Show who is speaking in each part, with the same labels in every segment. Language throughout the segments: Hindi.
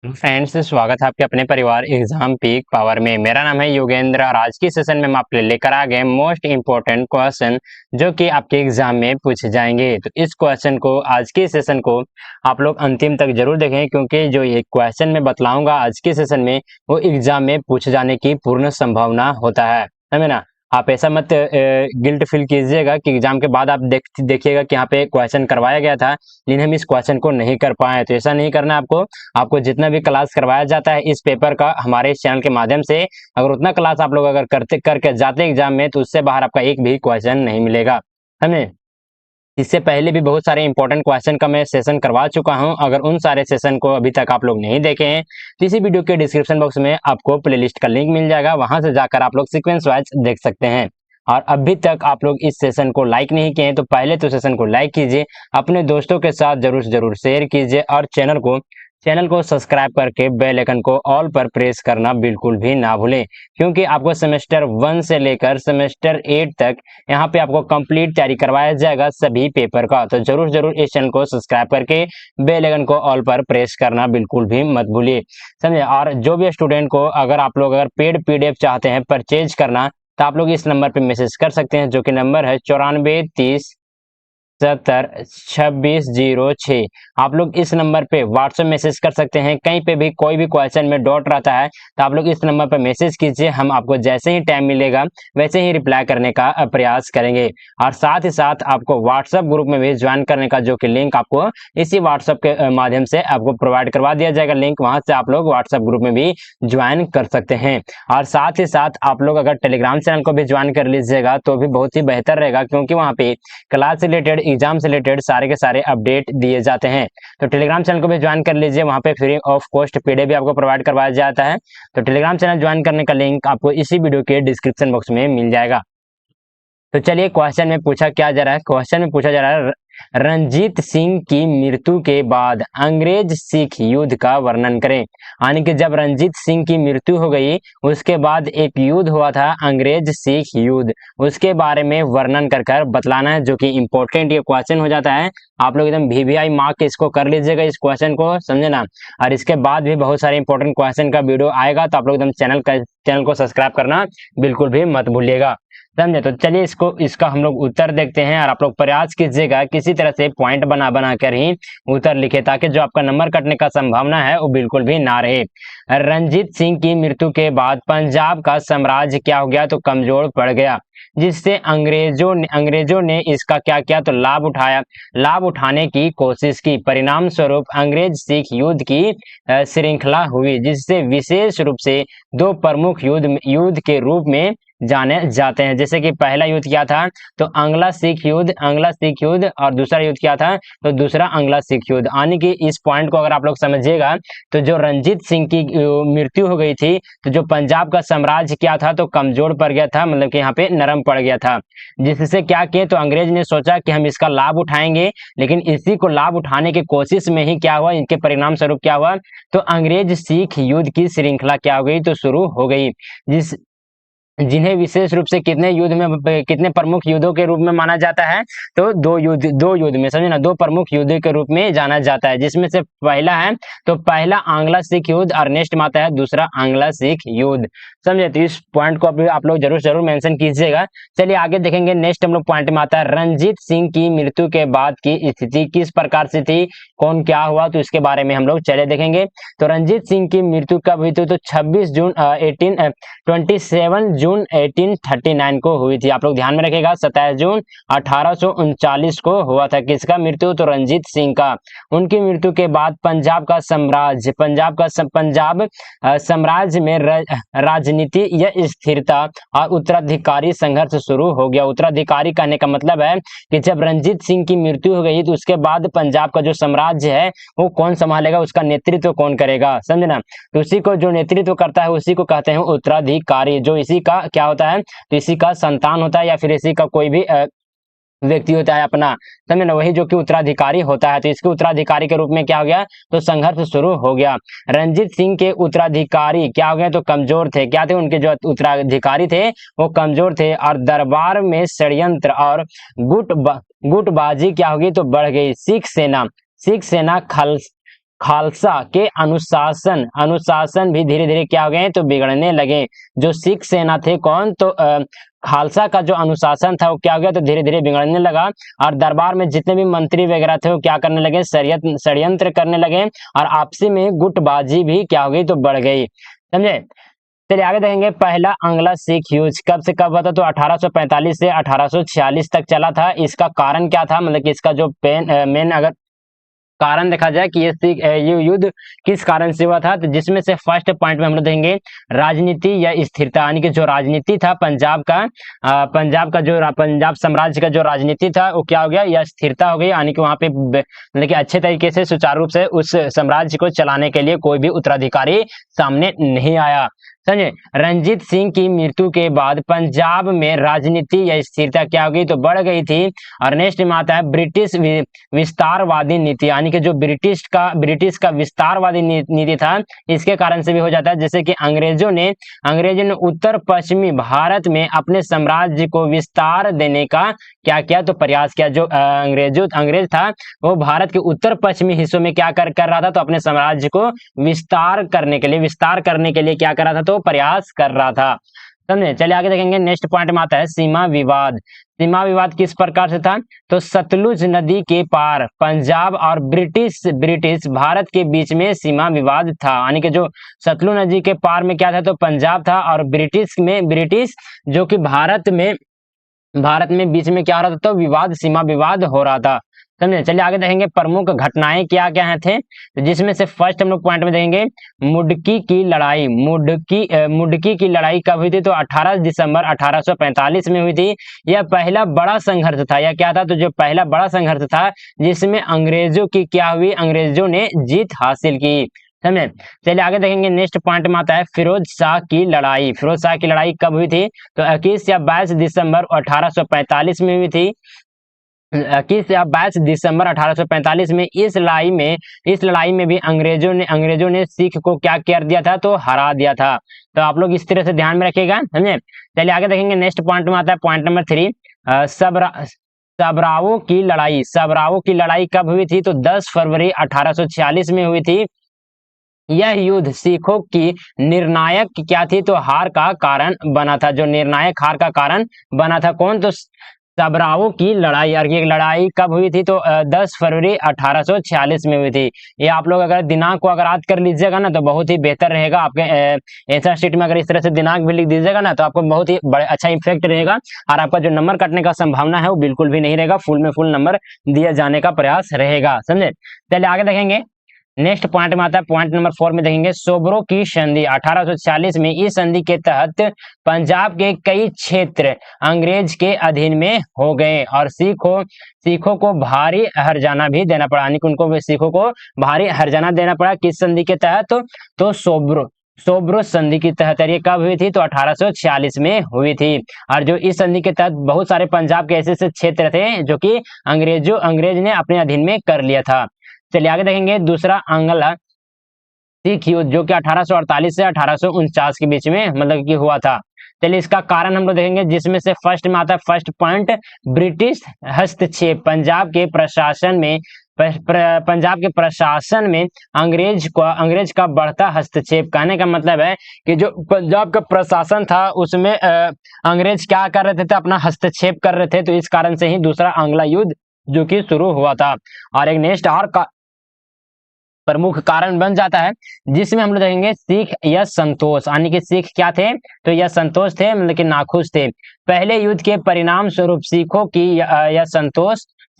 Speaker 1: फ्रेंड्स, स्वागत है आपके अपने परिवार एग्जाम पीक पावर में। मेरा नाम है योगेंद्र और आज की सेशन में हम आपके लिए लेकर आ गए मोस्ट इंपॉर्टेंट क्वेश्चन जो कि आपके एग्जाम में पूछे जाएंगे। तो इस क्वेश्चन को, आज के सेशन को आप लोग अंतिम तक जरूर देखें, क्योंकि जो ये क्वेश्चन मैं बतलाऊंगा आज के सेशन में वो एग्जाम में पूछे जाने की पूर्ण संभावना होता है। समझे ना। आप ऐसा मत गिल्ट फील कीजिएगा कि एग्जाम के बाद आप देखिएगा कि यहाँ पे क्वेश्चन करवाया गया था लेकिन हम इस क्वेश्चन को नहीं कर पाए। तो ऐसा नहीं करना आपको। आपको जितना भी क्लास करवाया जाता है इस पेपर का हमारे इस चैनल के माध्यम से, अगर उतना क्लास आप लोग अगर करके जाते एग्जाम में तो उससे बाहर आपका एक भी क्वेश्चन नहीं मिलेगा। समझे। इससे पहले भी बहुत सारे इंपॉर्टेंट क्वेश्चन का मैं सेशन करवा चुका हूं। अगर उन सारे सेशन को अभी तक आप लोग नहीं देखे हैं तो इसी वीडियो के डिस्क्रिप्शन बॉक्स में आपको प्लेलिस्ट का लिंक मिल जाएगा, वहां से जाकर आप लोग सीक्वेंस वाइज देख सकते हैं। और अभी तक आप लोग इस सेशन को लाइक नहीं किए हैं तो पहले तो सेशन को लाइक कीजिए, अपने दोस्तों के साथ जरूर से जरूर शेयर कीजिए और चैनल को सब्सक्राइब करके बेल आइकन को ऑल पर प्रेस करना बिल्कुल भी ना भूलें, क्योंकि आपको सेमेस्टर 1 से लेकर सेमेस्टर 8 तक यहाँ पे आपको कंप्लीट तैयारी करवाया जाएगा सभी पेपर का। तो जरूर जरूर इस चैनल को सब्सक्राइब करके बेल आइकन को ऑल पर प्रेस करना बिल्कुल भी मत भूलिए। समझे। और जो भी स्टूडेंट को अगर पेड पीडीएफ चाहते हैं परचेज करना तो आप लोग इस नंबर पे मैसेज कर सकते हैं, जो कि नंबर है 9430702606। आप लोग इस नंबर पे व्हाट्सएप मैसेज कर सकते हैं। कहीं पे भी कोई भी क्वेश्चन में डॉट रहता है तो आप लोग इस नंबर पर मैसेज कीजिए, हम आपको जैसे ही टाइम मिलेगा वैसे ही रिप्लाई करने का प्रयास करेंगे। और साथ ही साथ आपको व्हाट्सएप ग्रुप में भी ज्वाइन करने का जो कि लिंक आपको इसी व्हाट्सएप के माध्यम से आपको प्रोवाइड करवा दिया जाएगा लिंक, वहां से आप लोग व्हाट्सएप ग्रुप में भी ज्वाइन कर सकते हैं। और साथ ही साथ आप लोग अगर टेलीग्राम चैनल को भी ज्वाइन कर लीजिएगा तो भी बहुत ही बेहतर रहेगा, क्योंकि वहां पे क्लास से रिलेटेड, एग्जाम से रिलेटेड सारे के सारे अपडेट दिए जाते हैं। तो टेलीग्राम चैनल को भी ज्वाइन कर लीजिए, वहां पे फ्री ऑफ कॉस्ट पीडीएफ भी आपको प्रोवाइड करवाया जाता है। तो टेलीग्राम चैनल ज्वाइन करने का लिंक आपको इसी वीडियो के डिस्क्रिप्शन बॉक्स में मिल जाएगा। तो चलिए क्वेश्चन में पूछा क्या जा रहा है। क्वेश्चन में पूछा जा रहा है, रणजीत सिंह की मृत्यु के बाद अंग्रेज सिख युद्ध का वर्णन करें। यानी कि जब रणजीत सिंह की मृत्यु हो गई उसके बाद एक युद्ध हुआ था अंग्रेज सिख युद्ध, उसके बारे में वर्णन कर बतलाना है, जो कि इंपॉर्टेंट ये क्वेश्चन हो जाता है। आप लोग एकदम वीवीआई मार्क इसको कर लीजिएगा इस क्वेश्चन को, समझे ना। और इसके बाद भी बहुत सारे इंपॉर्टेंट क्वेश्चन का वीडियो आएगा, तो आप लोग एकदम चैनल को सब्सक्राइब करना बिल्कुल भी मत भूलिएगा। समझे। तो चलिए इसका हम लोग उत्तर देखते हैं और आप लोग प्रयास कीजिएगा किसी तरह से पॉइंट बना कर ही उत्तर लिखे, ताकि जो आपका नंबर कटने का संभावना है वो बिल्कुल भी ना रहे। रणजीत सिंह की मृत्यु के बाद पंजाब का साम्राज्य क्या हो गया, तो कमजोर पड़ गया, जिससे अंग्रेजों ने इसका क्या किया, तो लाभ उठाने की कोशिश की। परिणाम स्वरूप अंग्रेज सिख युद्ध की श्रृंखला हुई, जिससे विशेष रूप से दो प्रमुख युद्ध के रूप में जाने जाते हैं। जैसे कि पहला युद्ध क्या था, तो आंग्ला सिख युद्ध और दूसरा युद्ध क्या था, तो दूसरा आंग्ला सिख युद्ध। यानी कि इस पॉइंट को अगर आप लोग समझिएगा तो जो रणजीत सिंह की मृत्यु हो गई थी तो जो पंजाब का साम्राज्य क्या था, तो कमजोर पड़ गया था, मतलब कि यहाँ पे नरम पड़ गया था। जिससे क्या किए, तो अंग्रेज ने सोचा कि हम इसका लाभ उठाएंगे, लेकिन इसी को लाभ उठाने की कोशिश में ही क्या हुआ, इनके परिणाम स्वरूप क्या हुआ, तो अंग्रेज सिख युद्ध की श्रृंखला क्या हो गई, तो शुरू हो गई। जिन्हें विशेष रूप से कितने प्रमुख युद्धों के रूप में माना जाता है, तो दो युद्ध में, समझे ना, दो प्रमुख युद्ध के रूप में जाना जाता है। जिसमें से पहला है, तो पहला आंग्ला सिख युद्ध और नेक्स्ट में आता है दूसरा आंग्ला सिख युद्ध। समझे। तो इस पॉइंट को अभी आप लोग जरूर मेंशन कीजिएगा। चलिए आगे देखेंगे। नेक्स्ट हम लोग पॉइंट में आता है, रणजीत सिंह की मृत्यु के बाद की स्थिति किस प्रकार से थी, कौन क्या हुआ, तो इसके बारे में हम लोग चले देखेंगे। तो रणजीत सिंह की मृत्यु कब हुई थी, तो 27 जून 1839 को हुई थी। आप लोग ध्यान में रखिएगा, 27 जून 1839 को हुआ था। किसका मृत्यु, तो रणजीत सिंह का। उनकी मृत्यु के बाद पंजाब साम्राज्य में राजनीति या स्थिरता और उत्तराधिकारी संघर्ष शुरू हो गया। उत्तराधिकारी कहने का मतलब है कि जब रणजीत सिंह की मृत्यु हो गई तो उसके बाद पंजाब का जो साम्राज्य है वो कौन संभालेगा, उसका नेतृत्व कौन करेगा, समझना। तो उसी को जो नेतृत्व करता है उसी को कहते हैं उत्तराधिकारी, जो इसी का क्या होता है, तो इसी का संतान होता है या फिर इसी का कोई भी व्यक्ति होता है अपना, समझे ना, वही जो कि उत्तराधिकारी होता है। तो इसके उत्तराधिकारी के रूप में क्या हो गया, तो संघर्ष शुरू हो गया। रणजीत सिंह के उत्तराधिकारी क्या हो गए, तो कमजोर थे। क्या थे, उनके जो उत्तराधिकारी थे वो कमजोर थे और दरबार में षड्यंत्र और गुटबाजी क्या होगी, तो बढ़ गई। सिख सेना खालसा के अनुशासन भी धीरे धीरे क्या हो गए तो बिगड़ने लगे। जो सिख सेना थे कौन तो खालसा का जो अनुशासन था वो क्या हो गया तो धीरे धीरे बिगड़ने लगा, और दरबार में जितने भी मंत्री वगैरह थे वो क्या करने लगे, षड्यंत्र करने लगे, और आपसी में गुटबाजी भी क्या हो गई तो बढ़ गई। समझे। चलिए आगे देखेंगे, पहला आंग्ला सिख युद्ध कब से कब हुआ था तो 1845 से 1846 तक चला था। इसका कारण क्या था, मतलब कि इसका जो मेन अगर कारण देखा जाए कि ये युद्ध किस कारण से हुआ था, तो जिसमें से फर्स्ट पॉइंट में हम लोग देखेंगे राजनीति या स्थिरता, यानी कि जो राजनीति था पंजाब का पंजाब साम्राज्य का जो राजनीति था वो क्या हो गया, या स्थिरता हो गई, यानी कि वहां पे मतलब कि अच्छे तरीके से सुचारू रूप से उस साम्राज्य को चलाने के लिए कोई भी उत्तराधिकारी सामने नहीं आया। समझे। रंजीत सिंह की मृत्यु के बाद पंजाब में राजनीति या स्थिरता क्या हो गई तो बढ़ गई थी। और नेक्स्ट में आता है ब्रिटिश विस्तारवादी नीति, यानी कि जो ब्रिटिश का विस्तारवादी नीति था, इसके कारण से भी हो जाता है। जैसे कि अंग्रेजों ने उत्तर पश्चिमी भारत में अपने साम्राज्य को विस्तार देने का क्या किया तो प्रयास किया। जो अंग्रेज था वो भारत के उत्तर पश्चिमी हिस्सों में क्या कर रहा था तो अपने साम्राज्य को विस्तार करने के लिए क्या कर रहा था तो प्रयास कर रहा था। समझे। चलिए आगे देखेंगे, नेक्स्ट पॉइंट में आता है सीमा विवाद। सीमा विवाद किस प्रकार से था तो सतलुज नदी के पार पंजाब और ब्रिटिश भारत के बीच में सीमा विवाद था, यानी कि जो सतलुज नदी के पार में क्या था तो पंजाब था, और ब्रिटिश जो कि भारत में बीच में क्या हो रहा था तो सीमा विवाद हो रहा था। समझे। चलिए आगे देखेंगे प्रमुख घटनाएं क्या क्या है थे, तो जिसमें से फर्स्ट हम लोग पॉइंट में देखेंगे मुडकी की लड़ाई। मुडकी की लड़ाई कब हुई थी तो 18 दिसंबर 1845 में हुई थी। यह पहला बड़ा संघर्ष था। यह क्या था तो जो पहला बड़ा संघर्ष था जिसमें अंग्रेजों ने जीत हासिल की। समझे। चलिए आगे देखेंगे, नेक्स्ट पॉइंट में आता है फिरोज शाह की लड़ाई। फिरोज शाह की लड़ाई कब हुई थी तो 21 या 22 दिसंबर 1845 में हुई थी। 21 या 22 दिसंबर 1845 में इस लड़ाई में भी अंग्रेजों ने सिख को क्या कर दिया था तो हरा दिया था। तो आप लोग इस तरह से ध्यान में रखिएगा। समझे। चलिए आगे देखेंगे, नेक्स्ट पॉइंट में आता है पॉइंट नंबर 3 सबरावो की लड़ाई कब हुई थी तो 10 फरवरी 1846 में हुई थी। यह युद्ध सिखों की निर्णायक क्या थी तो हार का कारण बना था। जो निर्णायक हार का कारण बना था कौन तो सबरावो की लड़ाई। और ये लड़ाई कब हुई थी तो 10 फरवरी 1846 में हुई थी। ये आप लोग अगर दिनांक को अगर याद कर लीजिएगा ना तो बहुत ही बेहतर रहेगा। आपके आंसर शीट में अगर इस तरह से दिनांक भी लिख दीजिएगा ना तो आपको बहुत ही अच्छा इफेक्ट रहेगा, और आपका जो नंबर कटने का संभावना है वो बिल्कुल भी नहीं रहेगा, फुल में फुल नंबर दिया जाने का प्रयास रहेगा। समझे। चलिए आगे देखेंगे, नेक्स्ट पॉइंट में आता है पॉइंट नंबर 4 में देखेंगे सोबरो की संधि 1846 में। इस संधि के तहत पंजाब के कई क्षेत्र अंग्रेज के अधीन में हो गए, और सिखों को भारी हर्जाना भी देना पड़ा, यानी कि उनको सिखों को भारी हर्जाना देना पड़ा। किस संधि के तहत तो सोब्रो संधि के तहत। ये कब हुई थी तो 1846 में हुई थी। और जो इस संधि के तहत बहुत सारे पंजाब के ऐसे क्षेत्र थे जो कि अंग्रेज ने अपने अधीन में कर लिया था। चलिए आगे देखेंगे, दूसरा आंग्ला सिख युद्ध जो कि 1848 से 1849 के बीच में मतलब कि हुआ था। चलिए इसका कारण हम लोग देखेंगे, जिसमें से फर्स्ट में आता है फर्स्ट पॉइंट ब्रिटिश हस्तक्षेप। पंजाब के प्रशासन में अंग्रेज का बढ़ता हस्तक्षेप। कहने का मतलब है कि जो पंजाब का प्रशासन था उसमें अंग्रेज क्या कर रहे थे अपना हस्तक्षेप कर रहे थे, तो इस कारण से ही दूसरा आंग्ला युद्ध जो कि शुरू हुआ था। और एक नेक्स्ट और प्रमुख कारण बन जाता है जिसमें हम लोग देखेंगे सिख या संतोष, यानी कि सिख क्या थे तो यह संतोष थे, मतलब कि नाखुश थे। पहले युद्ध के परिणाम स्वरूप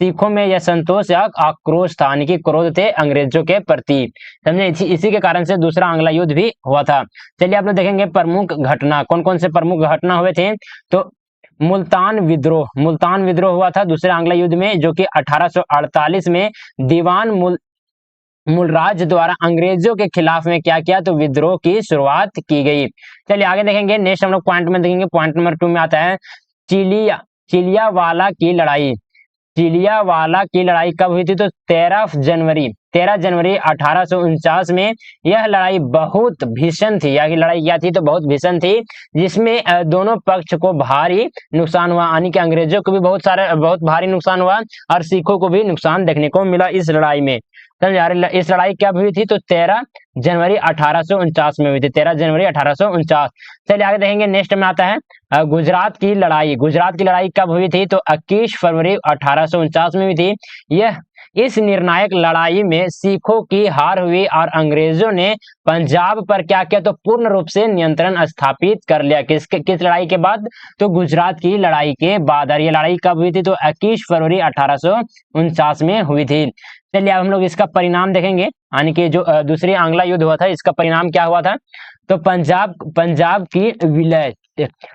Speaker 1: सिखों में यह संतोष या आक्रोश था, यानी कि क्रोध थे अंग्रेजों के प्रति। समझे। इसी के कारण से दूसरा आंग्ला युद्ध भी हुआ था। चलिए आप लोग देखेंगे प्रमुख घटना, कौन कौन से प्रमुख घटना हुए थे तो मुल्तान विद्रोह हुआ था दूसरे आंग्ला युद्ध में, जो कि 1848 में दीवान मूलराज द्वारा अंग्रेजों के खिलाफ में क्या किया तो विद्रोह की शुरुआत की गई। चलिए आगे देखेंगे, नेक्स्ट हम लोग पॉइंट में देखेंगे, पॉइंट नंबर 2 में आता है चिलियावाला की लड़ाई कब हुई थी तो 13 जनवरी 1849 में। यह लड़ाई बहुत भीषण थी। यह लड़ाई क्या थी तो बहुत भीषण थी, जिसमें दोनों पक्ष को भारी नुकसान हुआ, यानी कि अंग्रेजों को भी बहुत भारी नुकसान हुआ और सिखों को भी नुकसान देखने को मिला इस लड़ाई में। समझ। इस लड़ाई कब हुई थी? तो 13 जनवरी 1849 में हुई थी, 13 जनवरी 1849। चलिए आगे देखेंगे, नेक्स्ट में आता है गुजरात की लड़ाई। गुजरात की लड़ाई कब हुई थी? तो 21 फरवरी 1849 में हुई थी। यह इस निर्णायक लड़ाई में सिखों की हार हुई और अंग्रेजों ने पंजाब पर क्या किया? तो पूर्ण रूप से नियंत्रण स्थापित कर लिया। किस लड़ाई के बाद? तो गुजरात की लड़ाई के बाद। और ये लड़ाई कब हुई थी? तो 21 फरवरी 1849 में हुई थी। चलिए अब हम लोग इसका परिणाम देखेंगे, यानी कि जो दूसरी आंग्ला युद्ध हुआ था, इसका परिणाम क्या हुआ था? तो पंजाब की विलय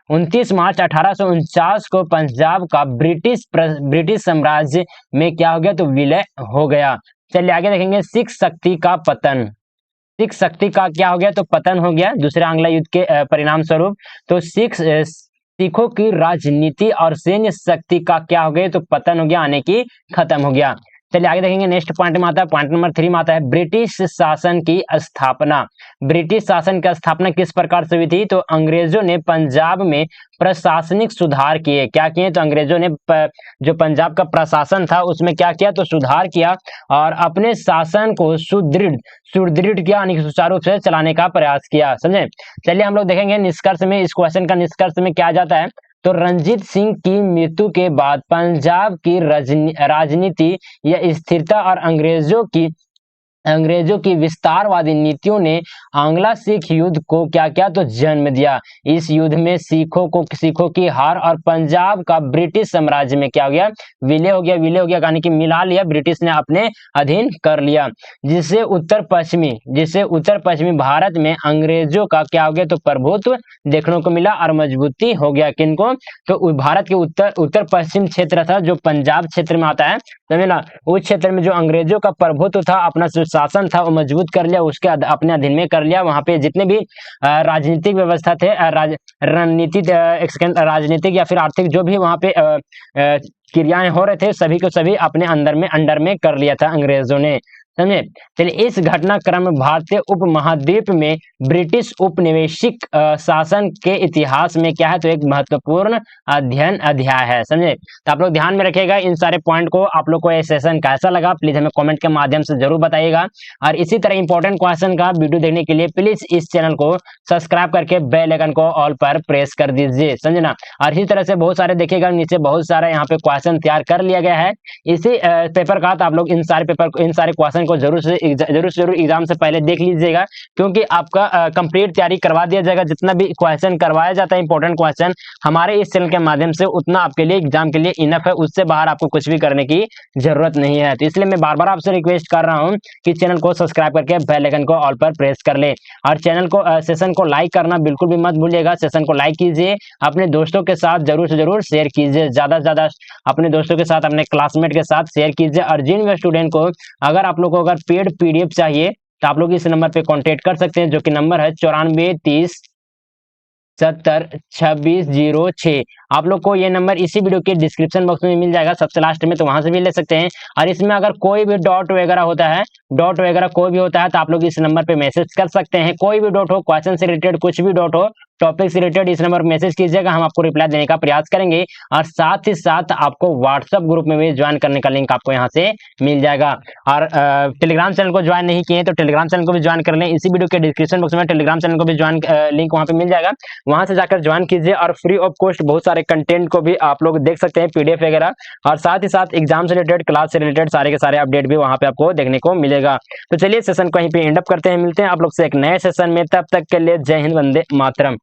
Speaker 1: 29 मार्च 1849 को पंजाब का ब्रिटिश साम्राज्य में क्या हो गया? तो विलय हो गया। चलिए आगे देखेंगे, सिख शक्ति का पतन। सिख शक्ति का क्या हो गया? तो पतन हो गया दूसरे आंग्ला युद्ध के परिणाम स्वरूप। तो सिखों की राजनीति और सैन्य शक्ति का क्या हो गया? तो पतन हो गया, यानी कि खत्म हो गया। चलिए आगे देखेंगे, नेक्स्ट पॉइंट में आता है, पॉइंट नंबर 3 में आता है ब्रिटिश शासन की स्थापना। ब्रिटिश शासन की स्थापना किस प्रकार से हुई थी? तो अंग्रेजों ने पंजाब में प्रशासनिक सुधार किए। क्या किए? तो अंग्रेजों ने जो पंजाब का प्रशासन था उसमें क्या किया? तो सुधार किया और अपने शासन को सुदृढ़ किया, यानी कि सुचारू रूप से चलाने का प्रयास किया। समझे। चलिए हम लोग देखेंगे निष्कर्ष में, इस क्वेश्चन का निष्कर्ष में क्या जाता है? तो रणजीत सिंह की मृत्यु के बाद पंजाब की राजनीति या स्थिरता और अंग्रेजों की विस्तारवादी नीतियों ने आंग्ला सिख युद्ध को क्या किया? तो जन्म दिया। इस युद्ध में सिखों की हार और पंजाब का ब्रिटिश साम्राज्य में क्या हो गया? विलय हो गया, यानी कि मिला लिया, ब्रिटिश ने अपने अधीन कर लिया, जिससे उत्तर पश्चिमी भारत में अंग्रेजों का क्या हो गया? तो प्रभुत्व देखने को मिला और मजबूती हो गया। किनको? तो भारत के उत्तर पश्चिम क्षेत्र था जो पंजाब क्षेत्र में आता है, समझे ना, उस क्षेत्र में जो अंग्रेजों का प्रभुत्व था, अपना जो शासन था वो मजबूत कर लिया, उसके अपने अधीन में कर लिया। वहां पे जितने भी राजनीतिक व्यवस्था थे, राजनीतिक या फिर आर्थिक जो भी वहां पे क्रियाएं हो रहे थे, सभी को सभी अपने अंडर में कर लिया था अंग्रेजों ने। समझे। चलिए इस घटनाक्रम भारतीय उपमहाद्वीप में ब्रिटिश उपनिवेशिक शासन के इतिहास में क्या है? तो एक महत्वपूर्ण अध्याय है। समझे। तो आप लोग ध्यान में रखिएगा इन सारे पॉइंट को। आप लोग को ये सेशन कैसा लगा प्लीज हमें कमेंट के माध्यम से जरूर बताइएगा। और इसी तरह इंपॉर्टेंट क्वेश्चन का वीडियो देखने के लिए प्लीज इस चैनल को सब्सक्राइब करके बेल आइकन को ऑल पर प्रेस कर दीजिए। समझे ना। और इसी तरह से बहुत सारे देखिएगा, नीचे बहुत सारा यहाँ पे क्वेश्चन तैयार कर लिया गया है इसी पेपर का। तो आप लोग इन सारे क्वेश्चन को जरूर एग्जाम से पहले देख लीजिएगा, क्योंकि आपका कंप्लीट तैयारी करवा दिया जाएगा। जितना भी क्वेश्चन करवाया जाता है इंपॉर्टेंट क्वेश्चन हमारे इस चैनल के माध्यम से, उतना आपके लिए एग्जाम के लिए इनफ है, उससे बाहर आपको कुछ भी करने की जरूरत नहीं है। तो इसलिए मैं बार बार आपसे रिक्वेस्ट कर रहा हूं कि चैनल को सब्सक्राइब करके बेल आइकन को ऑल पर प्रेस कर ले, और चैनल को सेशन को लाइक करना बिल्कुल भी मत भूलिएगा। सेशन को लाइक कीजिए, अपने दोस्तों के साथ जरूर से जरूर शेयर कीजिए, ज्यादा से ज्यादा अपने दोस्तों के साथ, अपने क्लासमेट के साथ शेयर कीजिए। और जिन भी स्टूडेंट को अगर आप लोग को अगर पेड पीडीएफ चाहिए तो आप लोग इस नंबर पे कांटेक्ट कर सकते हैं, जो कि नंबर है 94 30 70 26 06। आप लोग को ये नंबर इसी वीडियो के डिस्क्रिप्शन बॉक्स में मिल जाएगा सबसे लास्ट में, तो वहां से भी ले सकते हैं। और इसमें अगर कोई भी डॉट वगैरह होता है तो आप लोग इस नंबर पे मैसेज कर सकते हैं। कोई भी डॉट हो, क्वेश्चन से रिलेटेड कुछ भी डॉट हो, टॉपिक से रिलेटेड, इस नंबर पर मैसेज कीजिएगा, हम आपको रिप्लाई देने का प्रयास करेंगे। और साथ ही साथ आपको व्हाट्सएप ग्रुप में भी ज्वाइन करने का लिंक आपको यहाँ से मिल जाएगा। और टेलीग्राम चैनल को ज्वाइन नहीं किए तो टेलीग्राम चैनल को भी ज्वाइन कर लें। इसी वीडियो के डिस्क्रिप्शन बॉक्स में टेलीग्राम चैनल को भी ज्वाइन लिंक वहाँ पे मिल जाएगा, वहां से जाकर ज्वाइन कीजिए। और फ्री ऑफ कॉस्ट बहुत सारे कंटेंट को भी आप लोग देख सकते हैं, पीडीएफ वगैरह, और साथ ही साथ एग्जाम से रिलेटेड, क्लास से रिलेटेड सारे के सारे अपडेट भी वहां पे आपको देखने को मिलेगा। तो चलिए सेशन को यहीं पे एंड अप करते हैं, मिलते हैं आप लोग से एक नए सेशन में, तब तक के लिए जय हिंद, वंदे मातरम।